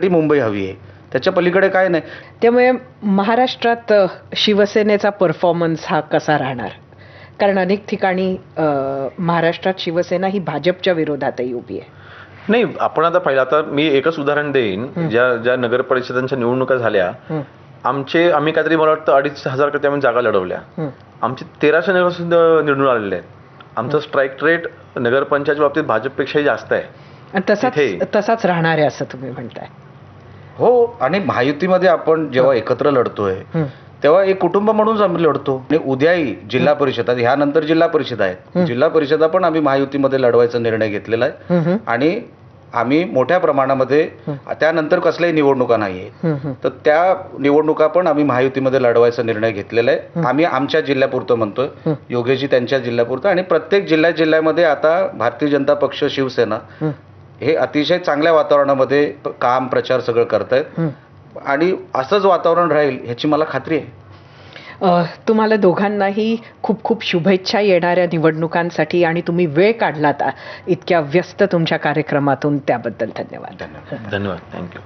ती मुंबई हवी आहे, त्याच्या पलीकडे काय नाही. त्यामुळे महाराष्ट्रात शिवसेनेचा परफॉर्मन्स हा कसा राहणार? कारण अनेक ठिकाणी महाराष्ट्रात शिवसेना ही भाजपच्या विरोधातही उभी आहे. नाही, आपण आता पहिलं, आता मी एकच उदाहरण देईन. ज्या नगर परिषदांच्या निवडणुका झाल्या, आम्ही काहीतरी मला वाटतं 2,500 आम्ही जागा लढवल्या. आमचे 1300 नगर निवडून आलेले आहेत. आमचा स्ट्राईक रेट नगरपंचायतच्या बाबतीत भाजपपेक्षाही जास्त आहे. तसाच राहणार आहे असं तुम्ही म्हणताय? हो, आणि महायुतीमध्ये आपण जेव्हा एकत्र लढतोय तेव्हा एक कुटुंब म्हणून आम्ही लढतो. आणि उद्याही जिल्हा परिषद, ह्यानंतर जिल्हा परिषद आहेत, जिल्हा परिषदा पण आम्ही महायुतीमध्ये लढवायचा निर्णय घेतलेला आहे. आणि आम्ही मोठ्या प्रमाणामध्ये, त्यानंतर कसल्याही निवडणुका नाहीये, तर त्या निवडणुका पण आम्ही महायुतीमध्ये लढवायचा निर्णय घेतलेला आहे. आम्ही आमच्या जिल्ह्यापुरतं म्हणतोय, योगेशजी त्यांच्या जिल्ह्यापुरतं, आणि प्रत्येक जिल्ह्यामध्ये आता भारतीय जनता पक्ष, शिवसेना हे अतिशय चांगल्या वातावरणामध्ये काम, प्रचार सगळं करतायत. आणि असंच वातावरण राहील ह्याची मला खात्री आहे. तुम्हाला दोघांनाही खूप खूप शुभेच्छा येणाऱ्या निवडणुकांसाठी, आणि तुम्ही वेळ काढलात इतक्या व्यस्त तुमच्या कार्यक्रमातून, त्याबद्दल धन्यवाद. धन्यवाद. थँक्यू.